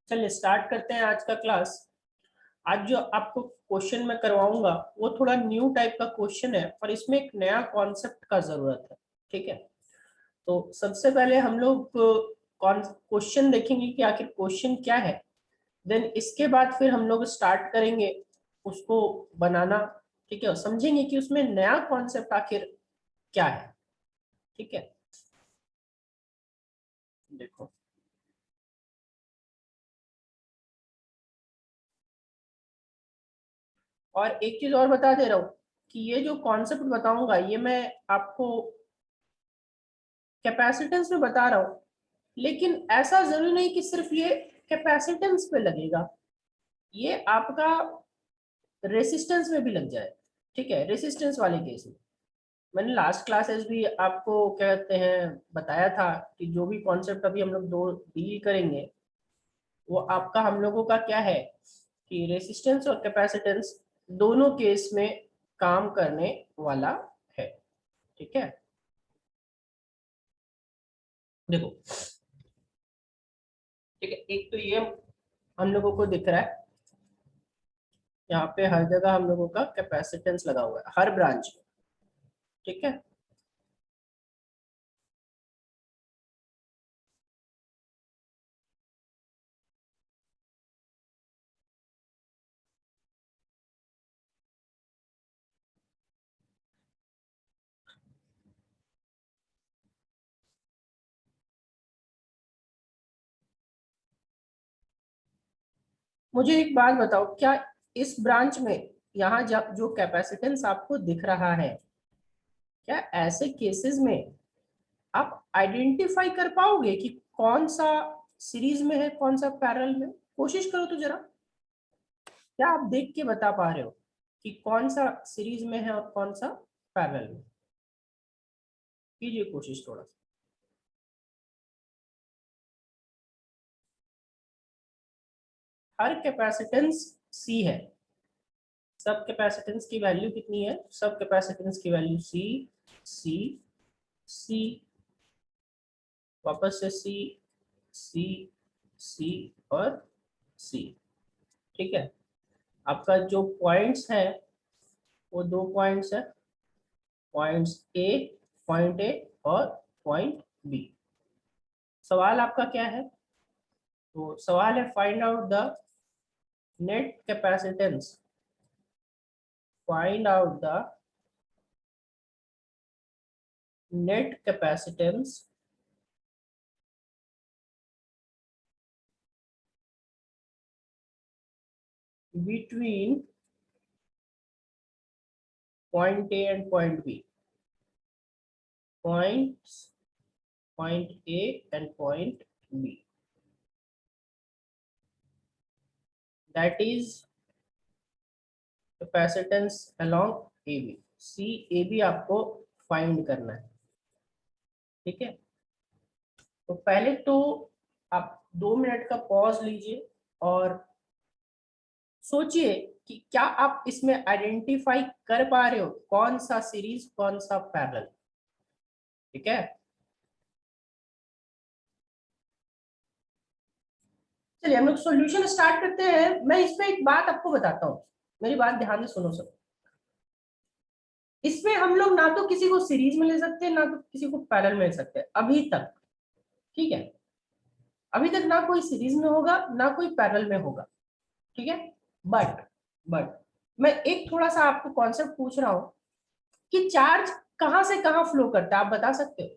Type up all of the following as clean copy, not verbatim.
चलिए स्टार्ट करते हैं आज का क्लास। आज जो आपको क्वेश्चन मैं करवाऊंगा वो थोड़ा न्यू टाइप का क्वेश्चन है और इसमें एक नया कॉन्सेप्ट का जरूरत है। ठीक है, तो सबसे पहले हम लोग क्वेश्चन देखेंगे कि आखिर क्वेश्चन क्या है। देन इसके बाद फिर हम लोग स्टार्ट करेंगे उसको बनाना। ठीक है, और समझेंगे कि उसमें नया कॉन्सेप्ट आखिर क्या है। ठीक है, देखो और एक चीज और बता दे रहा हूँ कि ये जो कॉन्सेप्ट बताऊंगा ये मैं आपको कैपेसिटेंस में बता रहा हूँ, लेकिन ऐसा जरूरी नहीं कि सिर्फ ये कैपेसिटेंस पे लगेगा, ये आपका रेसिस्टेंस में भी लग जाए। ठीक है, रेसिस्टेंस वाले केस में मैंने लास्ट क्लासेस भी आपको क्या कहते हैं बताया था कि जो भी कॉन्सेप्ट अभी हम लोग दो डील करेंगे वो आपका हम लोगों का क्या है कि रेसिस्टेंस और कैपेसिटेंस दोनों केस में काम करने वाला है। ठीक है, देखो। ठीक है, एक तो ये हम लोगों को दिख रहा है, यहाँ पे हर जगह हम लोगों का कैपेसिटेंस लगा हुआ है हर ब्रांच में। ठीक है, मुझे एक बात बताओ, क्या इस ब्रांच में यहाँ जो कैपेसिटेंस आपको दिख रहा है, क्या ऐसे केसेस में आप आइडेंटिफाई कर पाओगे कि कौन सा सीरीज में है कौन सा पैरेलल में? कोशिश करो तो जरा, क्या आप देख के बता पा रहे हो कि कौन सा सीरीज में है और कौन सा पैरेलल में? कीजिए कोशिश थोड़ा सा। हर कैपेसिटेंस सी है, सब कैपेसिटेंस की वैल्यू कितनी है? सब कैपेसिटेंस की वैल्यू सी, सी, सी, वापस से सी, सी, सी और सी। ठीक है, आपका जो पॉइंट्स है वो दो पॉइंट्स है, पॉइंट ए और पॉइंट बी। सवाल आपका क्या है? तो सवाल है find out the net capacitance, find out the net capacitance between point A and point B. Points, point A and point B. That is capacitance along AB. C A B आपको find करना है। ठीक है, तो पहले तो आप 2 minute का पॉज लीजिए और सोचिए कि क्या आप इसमें आइडेंटिफाई कर पा रहे हो कौन सा सीरीज कौन सा पैरेलल। ठीक है, चलिए हम लोग सॉल्यूशन स्टार्ट करते हैं। मैं इसमें एक बात आपको बताता हूँ, मेरी बात ध्यान से सुनो सब। इसमें हम लोग ना तो किसी को सीरीज में ले सकते हैं ना तो किसी को पैरेलल में ले सकते हैं अभी तक। ठीक है, अभी तक ना कोई सीरीज में होगा ना कोई पैरेलल में होगा। ठीक है, बट बट मैं एक थोड़ा सा आपको कॉन्सेप्ट पूछ रहा हूँ कि चार्ज कहां से कहां फ्लो करता है, आप बता सकते हो?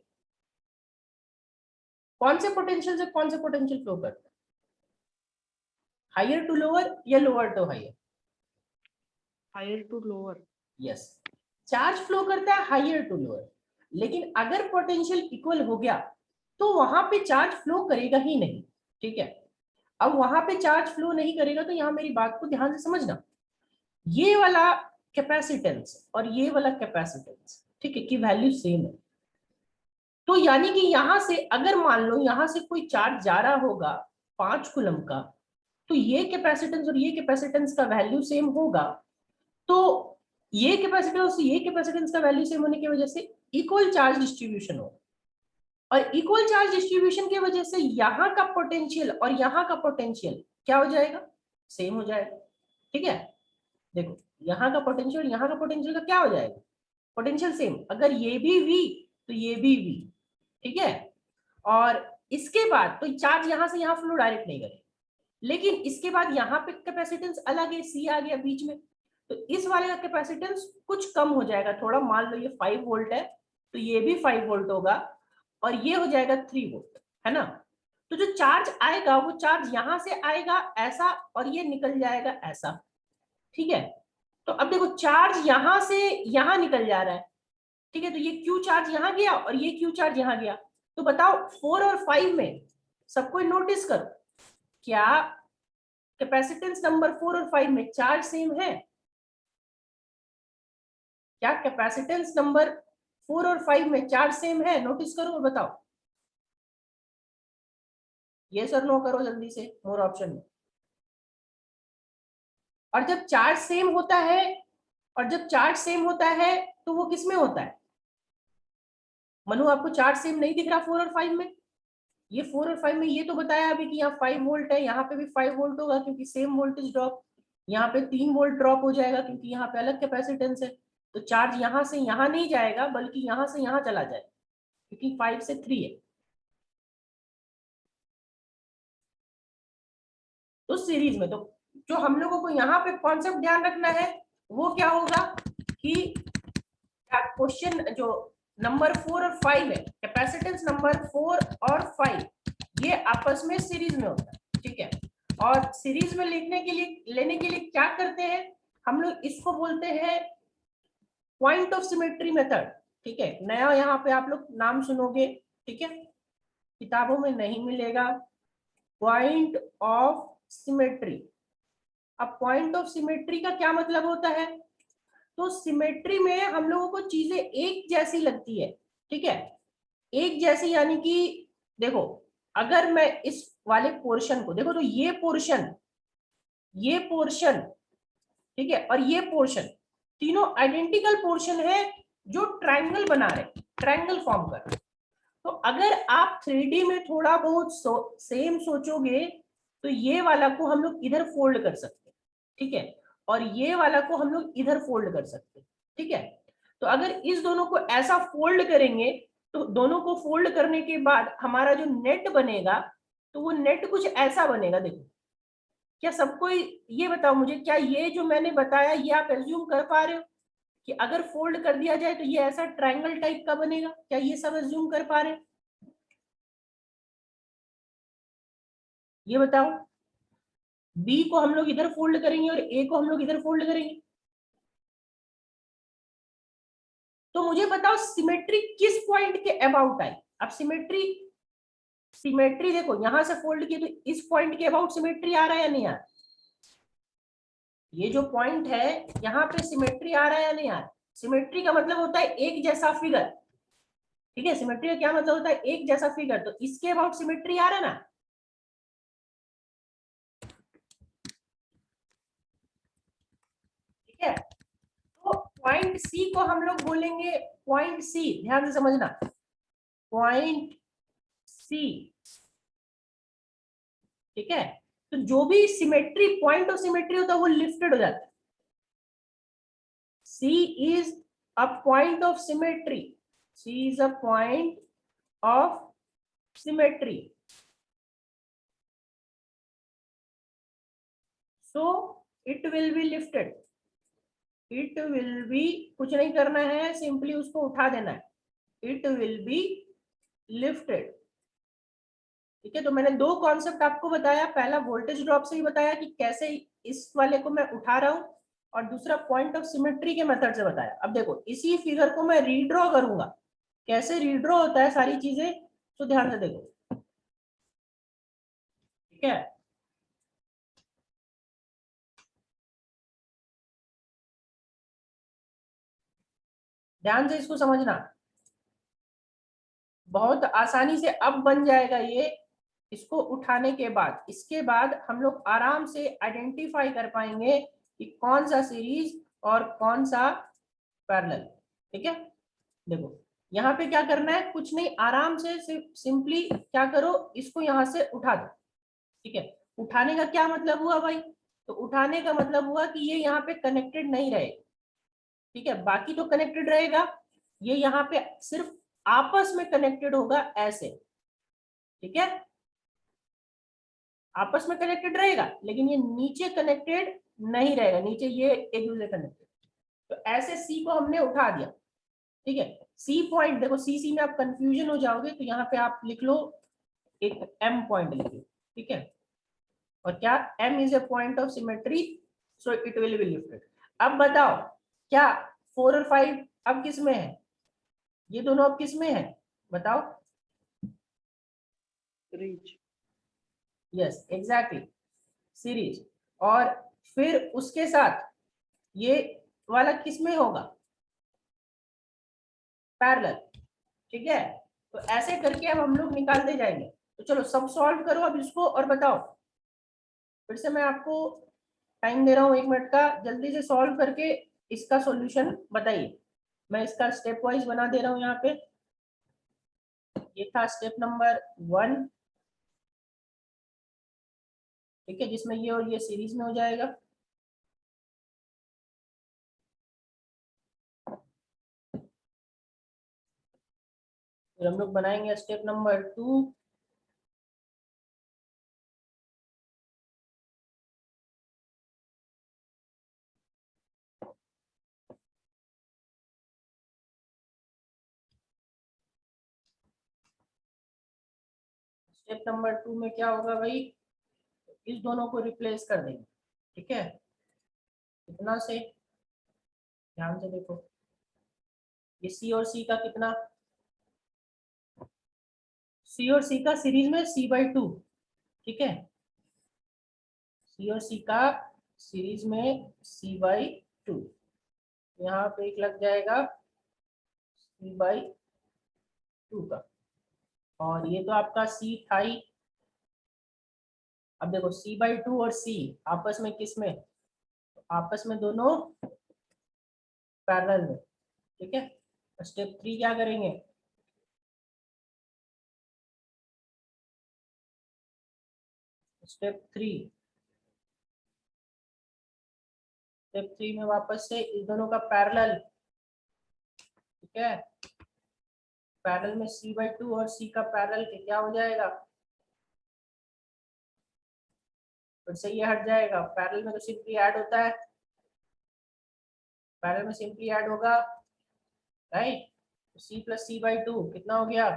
कौन से पोटेंशियल से कौन से पोटेंशियल फ्लो करता है? हायर टू लोअर या lower to higher? Higher to lower. Yes, charge flow करता है हायर टू लोअर, लेकिन अगर पोटेंशियल इक्वल हो गया तो वहां पे चार्ज फ्लो करेगा ही नहीं। ठीक है, अब वहां पे चार्ज फ्लो नहीं करेगा तो यहां मेरी बात को ध्यान से समझना। ये वाला कैपेसिटेंस और ये वाला कैपेसिटेंस, ठीक है, की वैल्यू सेम है। तो यानी कि यहां से अगर मान लो यहां से कोई चार्ज जा रहा होगा 5 कूलम का, तो ये कैपेसिटेंस और ये कैपेसिटेंस का वैल्यू सेम होगा। तो ये कैपेसिटेंस और ये कैपेसिटेंस का वैल्यू सेम होने की वजह से इक्वल चार्ज डिस्ट्रीब्यूशन होगा। और इक्वल चार्ज डिस्ट्रीब्यूशन की वजह से यहाँ का पोटेंशियल और यहाँ का पोटेंशियल क्या हो जाएगा, सेम हो जाएगा। ठीक है, देखो यहाँ का पोटेंशियल यहाँ का पोटेंशियल का क्या हो जाएगा, पोटेंशियल सेम। अगर ये भी V तो ये भी V। ठीक है, और इसके बाद तो चार्ज यहाँ से यहाँ फ्लो डायरेक्ट नहीं करे, लेकिन इसके बाद यहाँ पे कैपेसिटेंस अलग है, C आ गया बीच में, तो इस वाले का कैपेसिटेंस कुछ कम हो जाएगा थोड़ा। मान लो ये 5 वोल्ट है तो ये भी 5 वोल्ट होगा और ये हो जाएगा 3 वोल्ट, है ना। तो जो चार्ज आएगा वो चार्ज यहां से आएगा ऐसा और ये निकल जाएगा ऐसा। ठीक है, तो अब देखो चार्ज यहां से यहां निकल जा रहा है। ठीक है, तो ये Q चार्ज यहां गया और ये Q चार्ज यहां गया। तो बताओ 4 और 5 में सबको नोटिस करो, क्या कैपेसिटेंस नंबर 4 और 5 में चार्ज सेम है? क्या कैपेसिटेंस नंबर 4 और 5 में चार्ज सेम है? नोटिस करो और बताओ, ये सर नो करो जल्दी से मोर ऑप्शन में। और जब चार्ज सेम होता है, और जब चार्ज सेम होता है तो वो किस में होता है? मनु आपको चार्ज सेम नहीं दिख रहा 4 और 5 में? ये 4 और 5 में ये तो बताया अभी कि यहाँ 5 वोल्ट है, यहाँ पे भी 5 वोल्ट होगा क्योंकि सेम वोल्टेज ड्रॉप। यहाँ पे 3 वोल्ट ड्रॉप हो जाएगा क्योंकि यहाँ पे अलग कैपेसिटेंस है। तो चार्ज यहाँ से यहाँ नहीं जाएगा बल्कि यहाँ से यहाँ चला जाएगा क्योंकि 5 से 3 है। तो सीरीज में तो जो हम लोगों को यहाँ पे कॉन्सेप्ट ध्यान रखना है वो क्या होगा कि क्वेश्चन जो नंबर 4 और 5 है, कैपेसिटेंस नंबर 4 और 5 ये आपस में सीरीज में होता है। ठीक है, और सीरीज में लेने के लिए क्या करते हैं हम लोग, इसको बोलते हैं पॉइंट ऑफ सिमेट्री मेथड। ठीक है, नया यहाँ पे आप लोग नाम सुनोगे, ठीक है, किताबों में नहीं मिलेगा, पॉइंट ऑफ सिमेट्री। अब पॉइंट ऑफ सिमेट्री का क्या मतलब होता है? तो सिमेट्री में हम लोगों को चीजें एक जैसी लगती है। ठीक है, एक जैसी यानी कि देखो अगर मैं इस वाले पोर्शन को देखो तो ये पोर्शन ठीक है और ये पोर्शन तीनों आइडेंटिकल पोर्शन है जो ट्रायंगल बना रहे, ट्रायंगल फॉर्म कर रहे। तो अगर आप 3D में थोड़ा बहुत सेम सोचोगे तो ये वाला को हम लोग इधर फोल्ड कर सकते हैं। ठीक है, और ये वाला को हम लोग इधर फोल्ड कर सकते हैं। ठीक है, तो अगर इस दोनों को ऐसा फोल्ड करेंगे तो दोनों को फोल्ड करने के बाद हमारा जो नेट बनेगा तो वो नेट कुछ ऐसा बनेगा। देखो, क्या सबको ये बताओ मुझे, क्या ये जो मैंने बताया ये आप एज्यूम कर पा रहे हो कि अगर फोल्ड कर दिया जाए तो ये ऐसा ट्रायंगल टाइप का बनेगा? क्या ये सब एज्यूम कर पा रहे हो? ये बताओ, बी को हम लोग इधर फोल्ड करेंगे और ए को हम लोग इधर फोल्ड करेंगे, तो मुझे बताओ सिमेट्री किस पॉइंट के अबाउट आई? अब सिमेट्री देखो यहां से फोल्ड किए तो इस पॉइंट के अबाउट सिमेट्री आ रहा है या नहीं आ रहा? ये जो पॉइंट है यहाँ पे सिमेट्री आ रहा है या नहीं आ रहा? सिमेट्री का मतलब होता है एक जैसा फिगर। ठीक है, सिमेट्री का क्या मतलब होता है? एक जैसा फिगर। तो इसके अबाउट सिमेट्री आ रहा है ना? ठीक है, तो पॉइंट सी को हम लोग बोलेंगे, पॉइंट सी ध्यान से समझना, पॉइंट सी। ठीक है, तो जो भी सिमेट्री पॉइंट ऑफ सिमेट्री होता है वो लिफ्टेड हो जाता है। C is a point of symmetry. C is a point of symmetry. So it will be lifted. It will be, कुछ नहीं करना है, सिंपली उसको उठा देना है। It will be lifted. ठीक है, तो मैंने दो कॉन्सेप्ट आपको बताया, पहला वोल्टेज ड्रॉप से ही बताया कि कैसे इस वाले को मैं उठा रहा हूं, और दूसरा पॉइंट ऑफ सिमेट्री के मेथड से बताया। अब देखो इसी फिगर को मैं रीड्रॉ करूंगा, कैसे रीड्रॉ होता है सारी चीजें, तो ध्यान से देखो। ठीक है, ध्यान से इसको समझना, बहुत आसानी से अब बन जाएगा ये। इसको उठाने के बाद, इसके बाद हम लोग आराम से आइडेंटिफाई कर पाएंगे कि कौन सा सीरीज और कौन सा पैरेलल। ठीक है, देखो यहाँ पे क्या करना है, कुछ नहीं, आराम से सिंपली क्या करो, इसको यहाँ से उठा दो। ठीक है, उठाने का क्या मतलब हुआ भाई, तो उठाने का मतलब हुआ कि ये यहाँ पे कनेक्टेड नहीं रहेगा। ठीक है, बाकी तो कनेक्टेड रहेगा, ये यहाँ पे सिर्फ आपस में कनेक्टेड होगा ऐसे। ठीक है, आपस में कनेक्टेड रहेगा, लेकिन ये नीचे कनेक्टेड नहीं रहेगा, नीचे ये एक दूसरे कनेक्टेड। तो ऐसे सी को हमने उठा दिया। ठीक है, सी पॉइंट देखो, सी सी में आप कंफ्यूजन हो जाओगे, तो यहाँ पे आप लिख लो एक एम पॉइंट लिखिए। ठीक है, और क्या, M is a point of symmetry, so it will be lifted. अब बताओ क्या 4 और 5 अब किस में है, ये दोनों अब किस में है, बताओ। रीच। Yes exactly, series. और फिर उसके साथ ये वाला किस में होगा, पैरेलल। ठीक है, तो ऐसे करके अब हम लोग निकालते जाएंगे। तो चलो सब सॉल्व करो अब इसको और बताओ। फिर से मैं आपको टाइम दे रहा हूँ 1 मिनट का, जल्दी से सॉल्व करके इसका सॉल्यूशन बताइए। मैं इसका स्टेप वाइज बना दे रहा हूँ यहाँ पे। ये था स्टेप नंबर 1। ठीक है, जिसमें ये और ये सीरीज में हो जाएगा। फिर हम लोग बनाएंगे स्टेप नंबर 2। स्टेप नंबर 2 में क्या होगा भाई, इस दोनों को रिप्लेस कर देंगे। ठीक है, कितना से, ध्यान से देखो, ये सी और सी का कितना, सी और सी का सीरीज में C/2। ठीक है, सी और सी का सीरीज में C/2, यहाँ पे एक लग जाएगा C/2 का, और ये तो आपका C था ही। अब देखो C/2 और C आपस में किस में, आपस में दोनों पैरेलल में। ठीक है, स्टेप 3 क्या करेंगे, स्टेप 3 में वापस से इस दोनों का पैरेलल। ठीक है, पैरेलल में C/2 और C का पैरेलल के क्या हो जाएगा, फिर से ये हट जाएगा। पैरेलल में तो सिंपली ऐड होता है, पैरेलल में सिंपली ऐड होगा, राइट। C+C/2 कितना हो गया,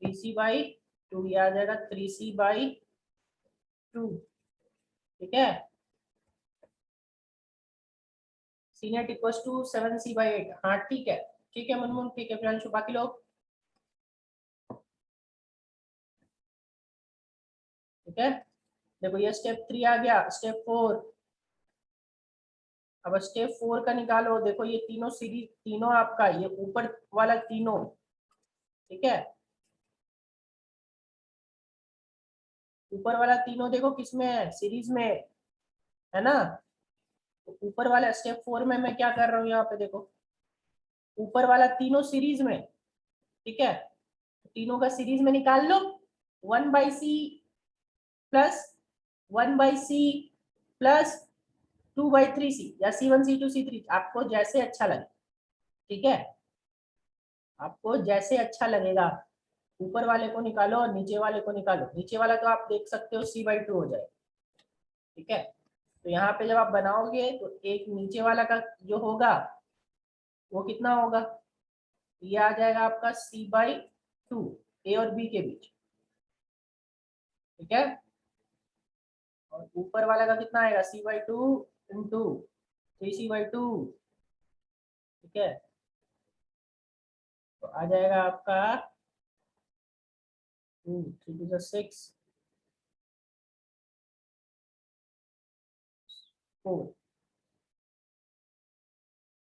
3C/2, ये आ जाएगा 3C/2। ठीक है, सी नेट इक्वल टू 7C/8। हाँ ठीक है, ठीक है मनमोहन, ठीक है फिर बाकी लोग। ठीक है, देखो ये स्टेप 3 आ गया। स्टेप 4, अब स्टेप 4 का निकालो। देखो ये तीनों सीरीज, तीनों आपका ये ऊपर वाला तीनों। ठीक है, ऊपर वाला तीनों देखो किसमें है, सीरीज में है ना। तो ऊपर वाला स्टेप 4 में मैं क्या कर रहा हूँ, यहाँ पे देखो ऊपर वाला तीनों सीरीज में। ठीक है, तीनों का सीरीज में निकाल लो। 1/C plus 1/C plus 2/3C, या C1 C2 C3, आपको जैसे अच्छा लगे। ठीक है, आपको जैसे अच्छा लगेगा, ऊपर वाले को निकालो और नीचे वाले को निकालो। नीचे वाला तो आप देख सकते हो C/2 हो जाए। ठीक है, तो यहाँ पे जब आप बनाओगे तो एक नीचे वाला का जो होगा वो कितना होगा, ये आ जाएगा आपका C/2, ए और बी के बीच। ठीक है, और ऊपर वाला का कितना आएगा, C/2 इंटू 3C/2। ठीक है, तो आ जाएगा आपका 2 3 to the 6 4।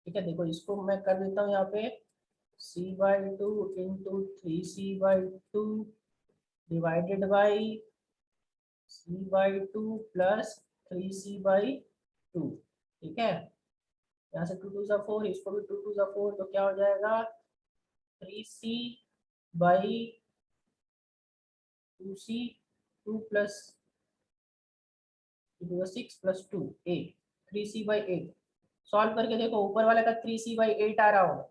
ठीक है, देखो इसको मैं कर देता हूँ यहाँ पे C/2 into 3C/2 divided by C/2 plus 3C/2। ठीक है, यहाँ से 2 2 4, इसको भी 2 2 4, तो क्या हो जाएगा 3c by 2c 2 plus 6 plus 2 8 3c by 8। Solve करके देखो ऊपर वाले का 3c बाई 8 आ रहा होगा,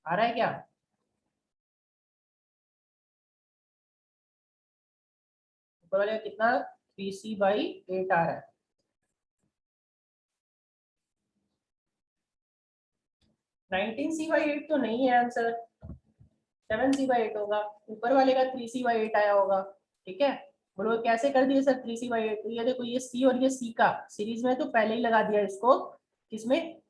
आ रहा है क्या? ऊपर वाले का कितना 3c बाई 8 आ रहा है। 19c बाई 8 तो नहीं है आंसर, 7c बाई 8 होगा। ऊपर वाले का 3c बाई 8 आया होगा। ठीक है, बोलो कैसे कर दिए सर 3c बाई 8? तो ये देखो ये c और ये c का सीरीज में तो पहले ही लगा दिया इसको, किसमें,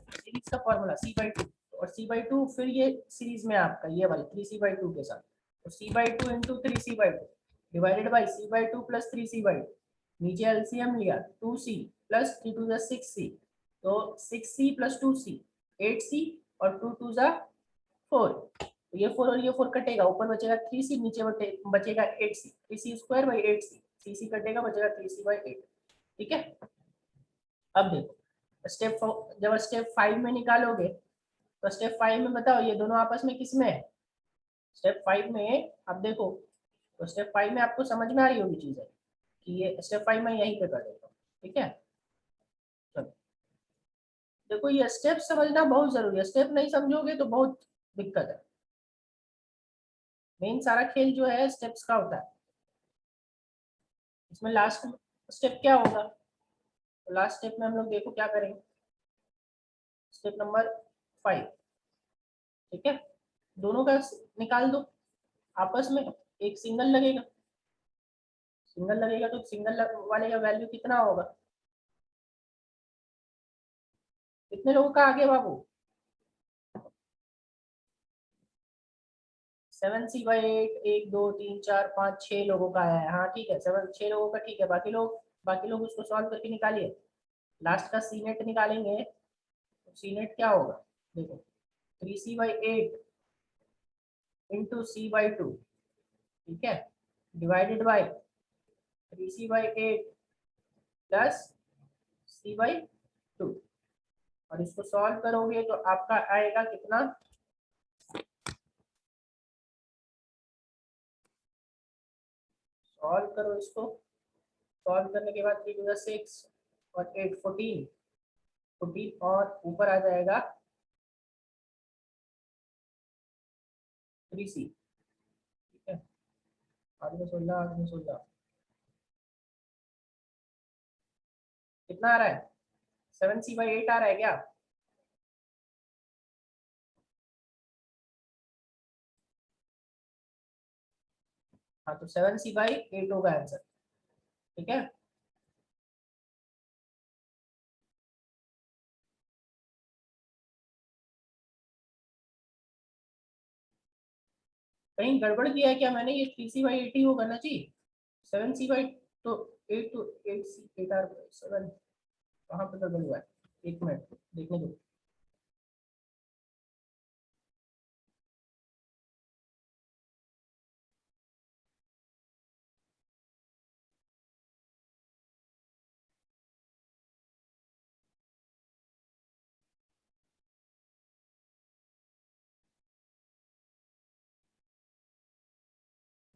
सीरीज का फॉर्मूला c बाई 2, और c बाई 2 फिर ये सीरीज में आपका ये वाले 3c बाई 2 के साथ, तो c by 2 into 3c by 2 divided by c by 2 plus 3c by 2, नीचे एलसीएम लिया 2c प्लस 3 टू 6c, तो 6c प्लस 2c 8c और 2 टू 4, तो ये 4 और ये 4 कटेगा, ऊपर बचेगा 3c, नीचे बचेगा 8c, 3c square by 8c, c कटेगा बचेगा 3c बाई 8। ठीक है, अब देखो स्टेप जब स्टेप 5 में निकालोगे तो स्टेप 5 में बताओ ये दोनों आपस में किसमें है? स्टेप 5 में अब देखो, तो स्टेप 5 में आपको समझ में आ रही होगी चीजें कि ये स्टेप 5 में यहीं पे कर देता हूँ। ठीक है, चलो देखो ये स्टेप समझना बहुत जरूरी है, स्टेप नहीं समझोगे तो बहुत दिक्कत है। मेन सारा खेल जो है स्टेप्स का होता है। इसमें लास्ट स्टेप क्या होगा, तो लास्ट स्टेप में हम लोग देखो क्या करेंगे, स्टेप नंबर 5। ठीक है, दोनों का निकाल दो आपस में, एक सिंगल लगेगा तो सिंगल वाले का वैल्यू कितना होगा, कितने लोगों का आगे बाबू? 7c बाई 8, 1 2 3 4 5 6 लोगों का आया है। हाँ ठीक है, 6 लोगों का ठीक है, बाकी लोग उसको सॉल्व करके निकालिए। लास्ट का सी नेट निकालेंगे, तो सी नेट क्या होगा, देखो 3c by 8 into C by 2, ठीक है, divided by 3c by 8 plus c by 2, और इसको सॉल्व करोगे तो आपका आएगा कितना, सॉल्व करो इसको, सॉल्व करने के बाद 3 टू 6 और 8 14, 14 और ऊपर आ जाएगा 3c। ठीक है, आठ में 16 कितना आ रहा है, 7c बाई 8 आ रहा है क्या? हाँ तो 7c बाई 8 होगा आंसर। ठीक है, कहीं गड़बड़ किया है क्या मैंने, ये 3c बाई 8 ही होगा ना जी, 7c बाई, तो 8 तो 8c 8 आर 7 कहाँ पे गड़बड़ हुआ है, एक मिनट देखने दो।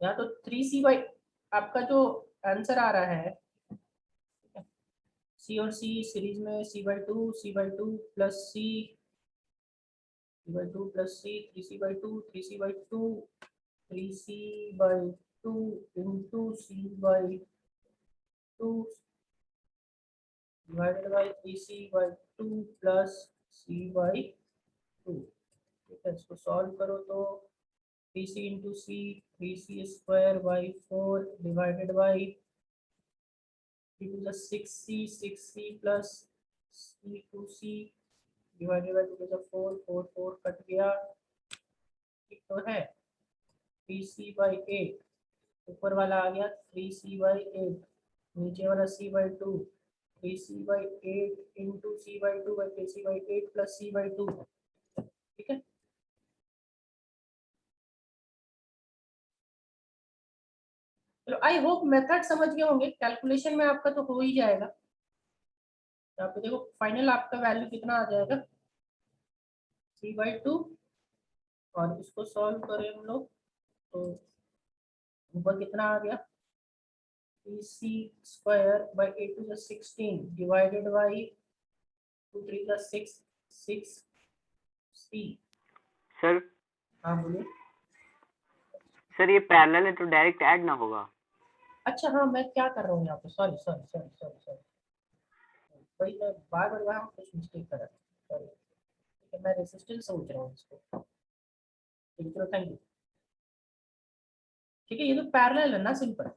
यहाँ तो 3c बाई आपका जो आंसर आ रहा है, सी और सी सीरीज में c by 2 plus C by 2 plus C 3c by 2 3c by 2 3c by 2 into c by 2 divided by 3c by 2 plus c by 2। ठीक है, इसको सॉल्व करो तो 3c into C 3c square by 4 divided by 3 to 6c plus c 2c divided by 2 4 4 4 cut गया। ठीक तो है, 3c by 8 ऊपर वाला आ गया 3c बाई 8, नीचे वाला c by 2 3c by 8 into c by 2 by 3c by 8 plus c by 2। ठीक है, चलो आई होप मेथड समझ गए होंगे, कैलकुलेशन में आपका तो हो ही जाएगा। यहाँ पे देखो फाइनल आपका वैल्यू कितना आ जाएगा, 3/2 और इसको सॉल्व करें हम लोग तो ऊपर कितना आ गया 3c² / 8 = 16 divided by 2 3 + 6 6c। Sir हाँ बोलिए। सर ये पैरेलल है तो डायरेक्ट ऐड ना होगा। अच्छा हाँ मैं क्या कर रहा हूँ यहाँ पे, sorry sorry sorry sorry sorry, वही मैं बार बार वहाँ कुछ मिस्टेक कर रहा था, सॉरी। मैं रेसिस्टेंस सोच रहा हूँ इसको। चलो थैंक यू। ठीक है, ये तो पैरेलल है ना, सिंपल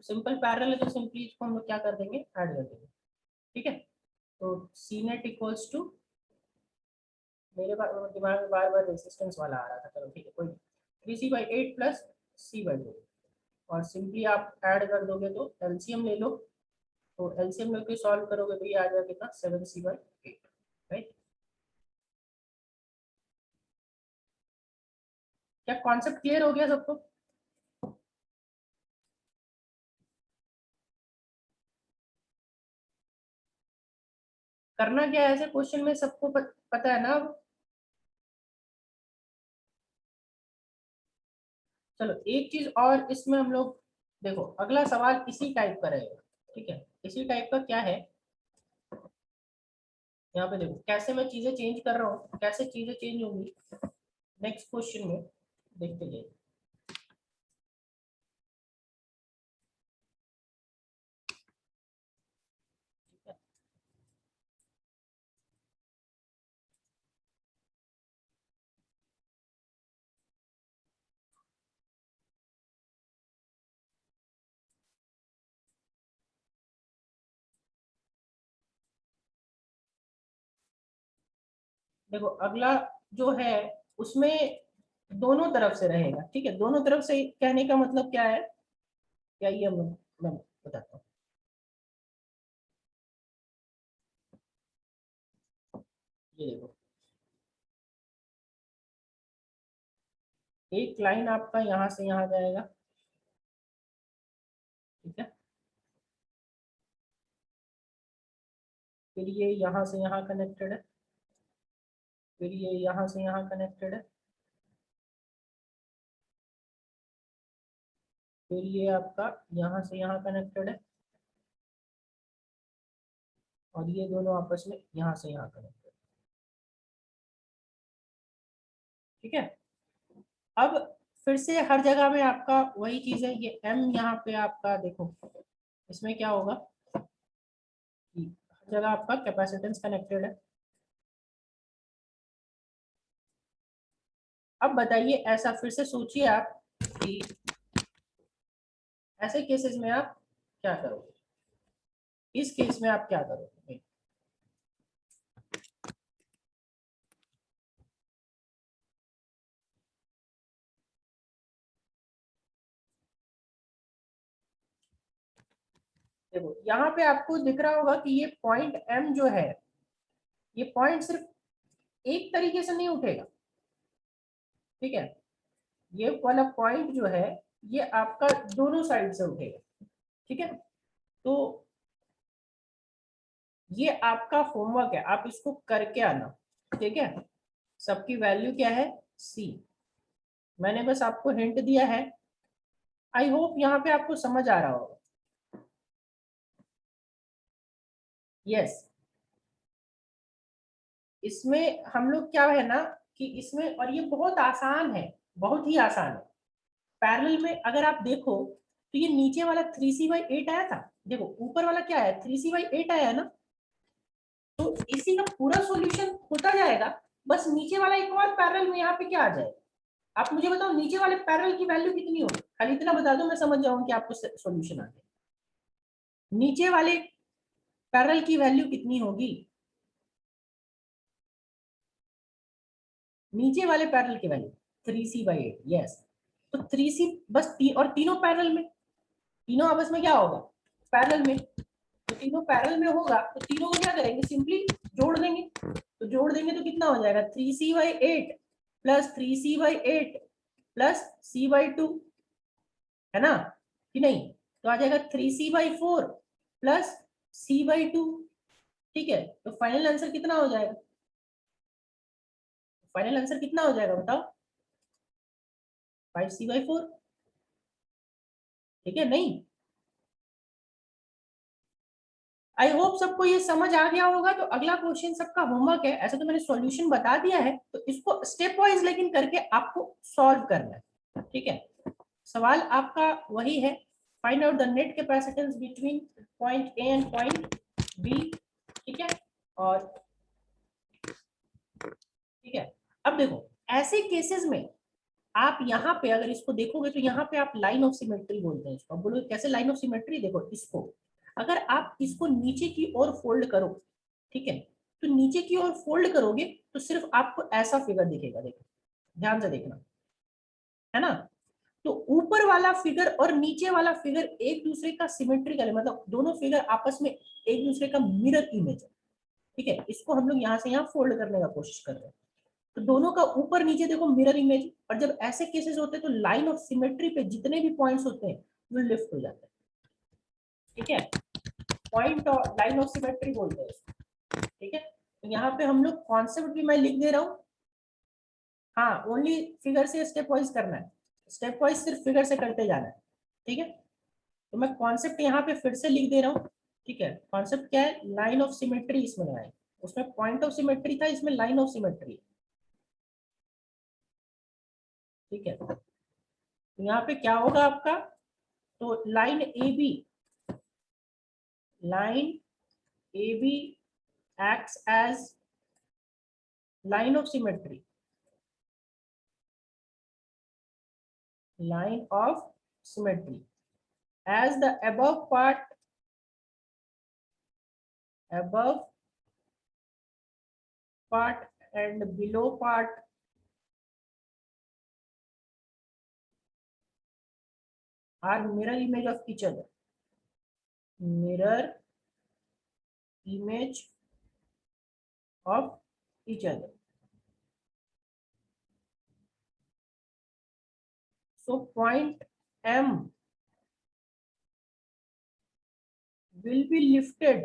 सिंपल पैरेलल है तो सिंपली इसको हम लोग क्या कर देंगे, ऐड कर देंगे। ठीक है, तो सी नेट इक्वल्स टू, मेरे दिमाग में बार बार रेसिस्टेंस वाला आ रहा था, चलो ठीक है कोई 3c/8 + c/2 और सिंपली आप ऐड कर दोगे तो एलसीएम ले लो, तो एलसीएम लेके सॉल्व करोगे तो ये आ जाएगा कितना 7c/8, राइट। क्या कॉन्सेप्ट क्लियर हो गया सबको? करना क्या है ऐसे क्वेश्चन में, सबको पता है ना अब? चलो एक चीज और इसमें हम लोग, देखो अगला सवाल इसी टाइप का रहेगा। ठीक है, इसी टाइप का क्या है, यहाँ पे देखो कैसे मैं चीजें चेंज कर रहा हूँ, कैसे चीजें चेंज होंगी नेक्स्ट क्वेश्चन में, देखते जाइए। देखो अगला जो है उसमें दोनों तरफ से रहेगा। ठीक है, दोनों तरफ से कहने का मतलब क्या है, क्या ये मैं बताता हूँ। ये देखो एक लाइन आपका यहाँ से यहाँ जाएगा, ठीक है, फिर ये यहाँ से यहाँ कनेक्टेड है, फिर ये यहाँ से यहाँ कनेक्टेड है, फिर ये आपका यहाँ से यहाँ कनेक्टेड है, और ये दोनों आपस में यहाँ से यहाँ कनेक्टेड। ठीक है, अब फिर से हर जगह में आपका वही चीज है, ये m यहाँ पे आपका देखो इसमें क्या होगा कि हर जगह आपका कैपेसिटेंस कनेक्टेड है। अब बताइए ऐसा फिर से सोचिए आप कि ऐसे केसेस में आप क्या करोगे, इस केस में आप क्या करोगे। देखो यहाँ पे आपको दिख रहा होगा कि ये पॉइंट m जो है, ये पॉइंट सिर्फ एक तरीके से नहीं उठेगा। ठीक है, ये वाला पॉइंट जो है ये आपका दोनों साइड से उठेगा। ठीक है, तो ये आपका होमवर्क है, आप इसको करके आना। ठीक है, सबकी वैल्यू क्या है c, मैंने बस आपको हिंट दिया है। आई होप यहाँ पे आपको समझ आ रहा होगा। यस, इसमें हम लोग क्या है ना कि इसमें, और ये बहुत आसान है, बहुत ही आसान है। पैरेलल में अगर आप देखो तो ये नीचे वाला 3c/8 आया था, देखो ऊपर वाला क्या है 3c/8 आया है ना, तो इसी का पूरा सॉल्यूशन होता जाएगा। बस नीचे वाला एक और पैरेलल में यहाँ पे क्या आ जाएगा, आप मुझे बताओ नीचे वाले पैरेलल की वैल्यू कितनी होगी, खाली इतना बता दो मैं समझ जाऊँ कि आपको सॉल्यूशन आ गया। नीचे वाले पैरेलल की वैल्यू कितनी होगी, नीचे वाले पैरेलल की वैल्यू 3c/8। यस, तो 3c बस और तीनों पैरेलल में, तीनों आपस में क्या होगा पैरेलल में, तो तीनों पैरेलल में होगा तो तीनों को क्या करेंगे सिंपली जोड़ देंगे, तो जोड़ देंगे तो कितना हो जाएगा 3c/8 + 3c/8 + c/2, है ना कि नहीं, तो आ जाएगा 3c/4 + c/2। ठीक है, तो फाइनल आंसर कितना हो जाएगा, फाइनल आंसर कितना हो जाएगा बताओ? 5c/4, ठीक है? नहीं, आई होप सबको ये समझ आ गया होगा। तो अगला क्वेश्चन सबका होमवर्क है, ऐसे तो मैंने सॉल्यूशन बता दिया है, तो इसको स्टेप वाइज लेकिन करके आपको सॉल्व करना है, ठीक है? सवाल आपका वही है, find out the net capacitance between point A and point B, ठीक है? और ठीक है, अब देखो ऐसे केसेस में आप यहाँ पे अगर इसको देखोगे तो यहाँ पे आप लाइन ऑफ सिमेट्री बोलते हैं इसको। अब बोलो कैसे लाइन ऑफ सिमेट्री? देखो इसको अगर आप इसको नीचे की ओर फोल्ड करो, ठीक है, तो नीचे की ओर फोल्ड करोगे तो सिर्फ आपको ऐसा फिगर दिखेगा। देखो ध्यान से देखना, है ना? तो ऊपर वाला फिगर और नीचे वाला फिगर एक दूसरे का सिमेट्रिकल है, मतलब दोनों फिगर आपस में एक दूसरे का मिरर इमेज है, ठीक है? इसको हम लोग यहाँ से यहाँ फोल्ड करने का कोशिश कर रहे हैं, तो दोनों का ऊपर नीचे देखो मिरर इमेज। और जब ऐसे केसेस होते हैं तो लाइन ऑफ सिमेट्री पे जितने भी पॉइंट्स होते हैं वो लिफ्ट हो जाते हैं, ठीक है? पॉइंट और लाइन ऑफ सिमेट्री बोलते हैं इसको, ठीक है? तो यहाँ पे हम लोग कॉन्सेप्ट भी मैं लिख दे रहा हूँ। हाँ, ओनली फिगर से स्टेप वाइज करना है, स्टेप वाइज सिर्फ फिगर से करते जाना है, ठीक है? तो मैं कॉन्सेप्ट यहाँ पे फिर से लिख दे रहा हूँ, ठीक है? कॉन्सेप्ट क्या है? लाइन ऑफ सिमेट्री इसमें लगाए, उसमें पॉइंट ऑफ सिमेट्री था, इसमें लाइन ऑफ सिमेट्री, ठीक है? तो यहाँ पे क्या होगा आपका? तो line A B acts as line of symmetry, line of symmetry, as the above part and below part are mirror image of each other, mirror image of each other. So point M will be lifted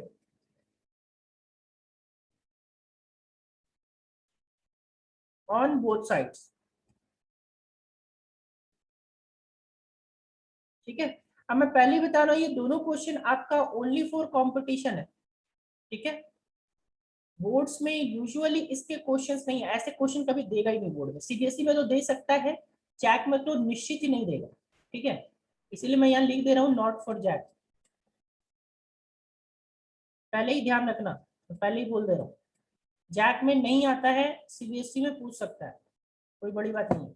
on both sides, ठीक है? अब मैं पहले ही बता रहा हूँ ये दोनों क्वेश्चन आपका ओनली फॉर कंपटीशन है, ठीक है? बोर्ड्स में यूजुअली इसके क्वेश्चंस नहीं है, ऐसे क्वेश्चन कभी देगा ही नहीं बोर्ड में। सीबीएसई में तो दे सकता है, जैक में तो निश्चित ही नहीं देगा, ठीक है? इसीलिए मैं यहाँ लिख दे रहा हूँ नॉट फॉर जैक, पहले ही ध्यान रखना, तो पहले ही बोल दे रहा हूँ जैक में नहीं आता है, सीबीएसई में पूछ सकता है, कोई बड़ी बात नहीं है।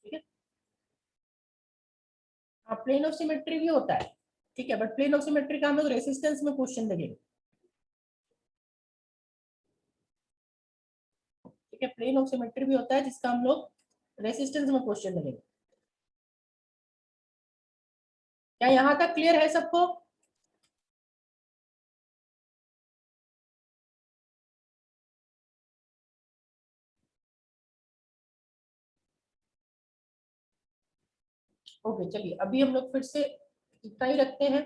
ठीक है, हाँ प्लेन ऑफ सिमेट्री भी होता है, ठीक है, बट प्लेन ऑफ सिमेट्री का हम लोग रेसिस्टेंस में क्वेश्चन देंगे, ठीक है? प्लेन ऑफ सिमेट्री भी होता है जिसका हम लोग रेसिस्टेंस में क्वेश्चन देंगे। क्या यहाँ तक क्लियर है सबको? ओके चलिए, अभी हम लोग फिर से इतना ही रखते हैं।